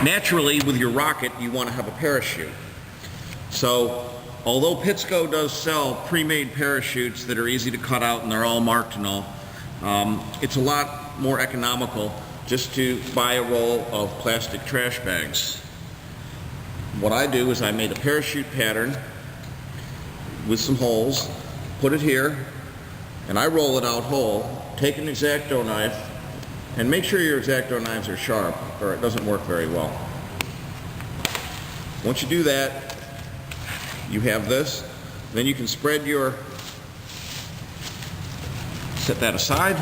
Naturally, with your rocket, you want to have a parachute. So, although Pittsco does sell pre-made parachutes that are easy to cut out and they're all marked and all, it's a lot more economical just to buy a roll of plastic trash bags. What I do is I made a parachute pattern with some holes, put it here, and I roll it out whole, take an X-Acto knife, and make sure your X-Acto knives are sharp or it doesn't work very well. Once you do that, you have this. Then you can spread set that aside,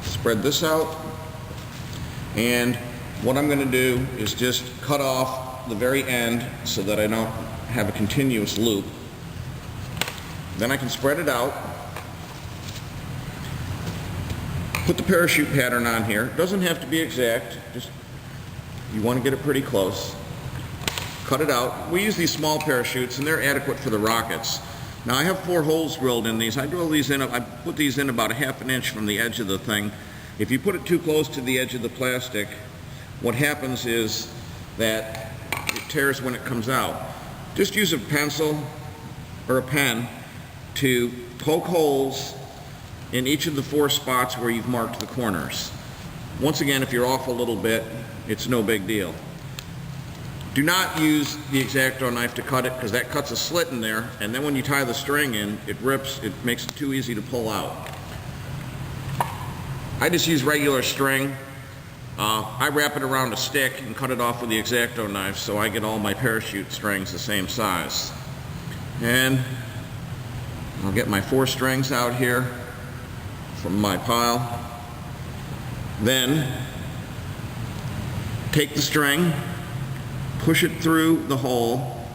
spread this out, and what I'm going to do is just cut off the very end so that I don't have a continuous loop. Then I can spread it out, put the parachute pattern on here. It doesn't have to be exact, just you want to get it pretty close. Cut it out. We use these small parachutes and they're adequate for the rockets. Now I have 4 holes drilled in these. I put these in about 1/2 inch from the edge of the thing. If you put it too close to the edge of the plastic, what happens is that it tears when it comes out. Just use a pencil or a pen to poke holes in each of the 4 spots where you've marked the corners. Once again, if you're off a little bit, it's no big deal. Do not use the X-Acto knife to cut it because that cuts a slit in there, and then when you tie the string in, it rips, it makes it too easy to pull out. I just use regular string. I wrap it around a stick and cut it off with the X-Acto knife so I get all my parachute strings the same size. And I'll get my 4 strings out here from my pile. Then take the string, push it through the hole,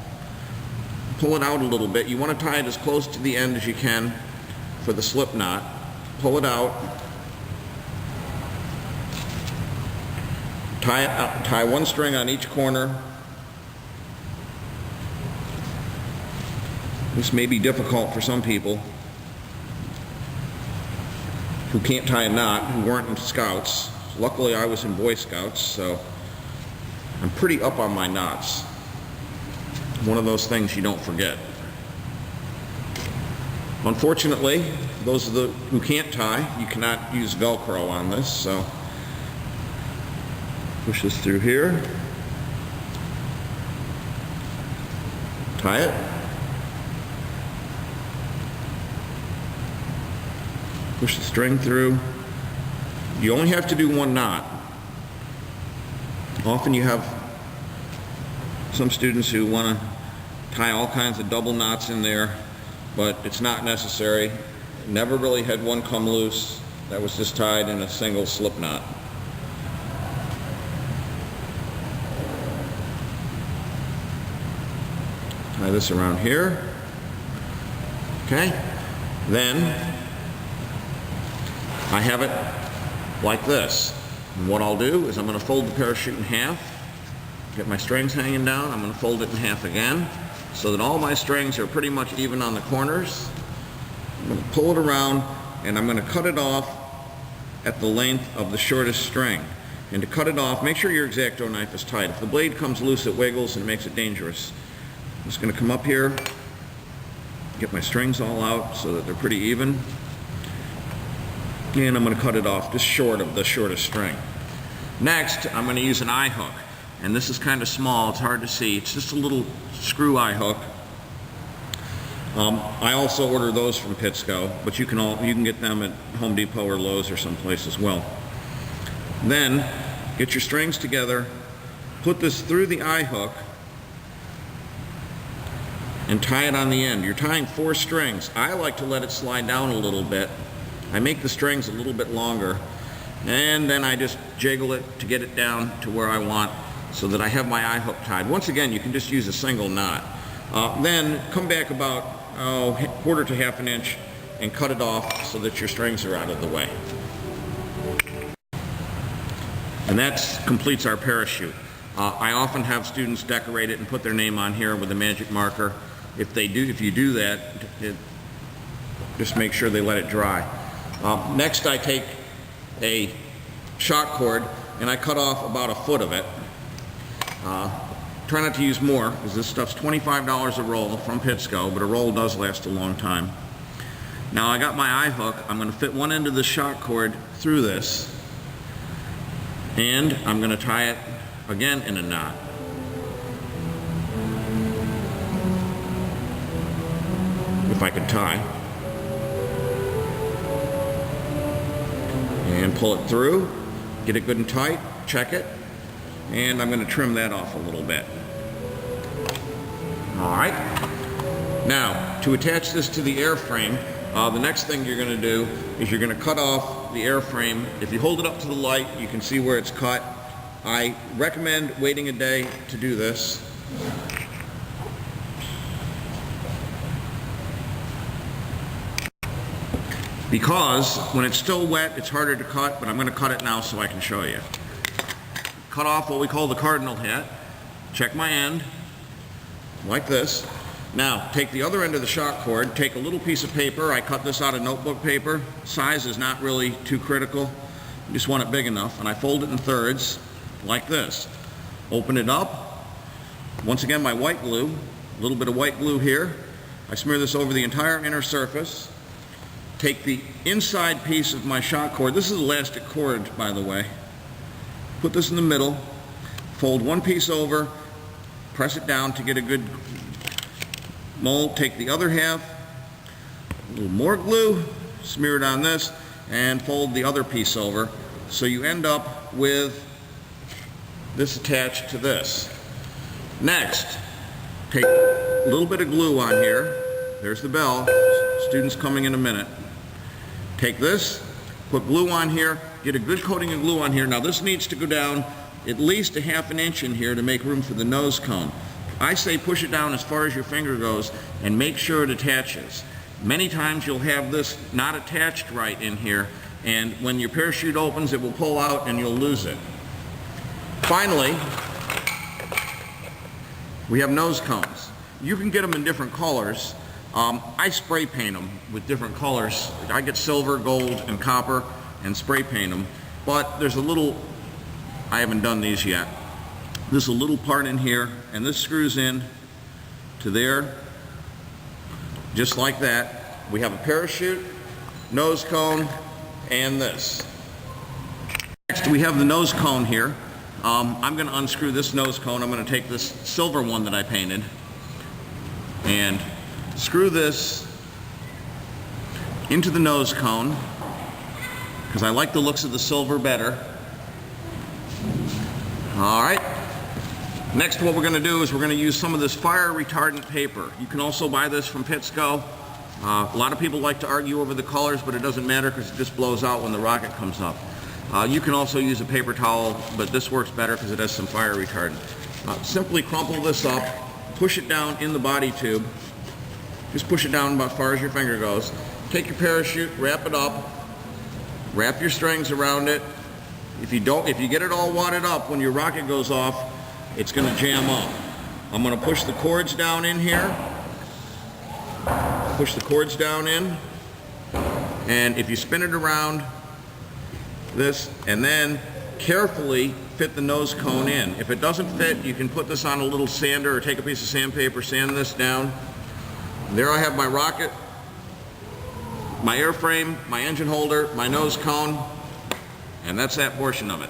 pull it out a little bit. You want to tie it as close to the end as you can for the slip knot. Pull it out, tie it up, tie 1 string on each corner. This may be difficult for some people who can't tie a knot, who weren't in Scouts. Luckily I was in Boy Scouts, so I'm pretty up on my knots. One of those things you don't forget. Unfortunately, those who can't tie, you cannot use Velcro on this, so push this through here, tie it, push the string through. You only have to do 1 knot. Often you have some students who want to tie all kinds of double knots in there, but it's not necessary. Never really had one come loose that was just tied in a single slip knot. Tie this around here. Okay. Then I have it like this. And what I'll do is I'm going to fold the parachute in half, get my strings hanging down. I'm going to fold it in half again so that all my strings are pretty much even on the corners. I'm going to pull it around and I'm going to cut it off at the length of the shortest string. And to cut it off, make sure your X-Acto knife is tight. If the blade comes loose, it wiggles and makes it dangerous. I'm just going to come up here, get my strings all out so that they're pretty even. And I'm going to cut it off just short of the shortest string. Next, I'm going to use an eye hook. And this is kind of small, it's hard to see. It's just a little screw eye hook. I also order those from Pittsco, but you can get them at Home Depot or Lowe's or someplace as well. Then, get your strings together, put this through the eye hook, and tie it on the end. You're tying 4 strings. I like to let it slide down a little bit. I make the strings a little bit longer, and then I just jiggle it to get it down to where I want so that I have my eye hook tied. Once again, you can just use a single knot. Then come back about 1/4 to 1/2 inch and cut it off so that your strings are out of the way. And that completes our parachute. I often have students decorate it and put their name on here with a magic marker. If you do that, just make sure they let it dry. Next, I take a shock cord and I cut off about 1 foot of it. Try not to use more, because this stuff's $25 a roll from Pittsco, but a roll does last a long time. Now I got my eye hook. I'm going to fit one end of the shock cord through this, and I'm going to tie it again in a knot. If I could tie. And pull it through, get it good and tight, check it, and I'm going to trim that off a little bit. Alright, now to attach this to the airframe, the next thing you're going to do is you're going to cut off the airframe. If you hold it up to the light, you can see where it's cut. I recommend waiting a day to do this. Because when it's still wet, it's harder to cut, but I'm going to cut it now so I can show you. Cut off what we call the cardinal head. Check my end, like this. Now, take the other end of the shock cord, take a little piece of paper. I cut this out of notebook paper. Size is not really too critical. You just want it big enough. And I fold it in thirds, like this. Open it up. Once again, my white glue. A little bit of white glue here. I smear this over the entire inner surface. Take the inside piece of my shock cord. This is elastic cord, by the way. Put this in the middle. Fold one piece over. Press it down to get a good mold. Take the other half. A little more glue. Smear it on this. And fold the other piece over. So you end up with this attached to this. Next, take a little bit of glue on here. There's the bell. Student's coming in a minute. Take this, put glue on here, get a good coating of glue on here. Now this needs to go down at least a ½ inch in here to make room for the nose cone. I say push it down as far as your finger goes and make sure it attaches. Many times you'll have this not attached right in here, and when your parachute opens it will pull out and you'll lose it. Finally, we have nose cones. You can get them in different colors. I spray paint them with different colors. I get silver, gold, and copper and spray paint them. But there's a little, I haven't done these yet. There's a little part in here, and this screws in to there, just like that. We have a parachute, nose cone, and this. Next, we have the nose cone here. I'm going to unscrew this nose cone. I'm going to take this silver one that I painted and screw this into the nose cone because I like the looks of the silver better. Alright, next what we're going to do is we're going to use some of this fire retardant paper. You can also buy this from Pittsco. A lot of people like to argue over the colors, but it doesn't matter because it just blows out when the rocket comes up. You can also use a paper towel, but this works better because it has some fire retardant. Simply crumple this up, push it down in the body tube. Just push it down about as far as your finger goes. Take your parachute, wrap it up, wrap your strings around it. If you get it all wadded up, when your rocket goes off, it's going to jam up. I'm going to push the cords down in here. Push the cords down in. And if you spin it around this, and then carefully fit the nose cone in. If it doesn't fit, you can put this on a little sander or take a piece of sandpaper, sand this down. There I have my rocket, my airframe, my engine holder, my nose cone, and that's that portion of it.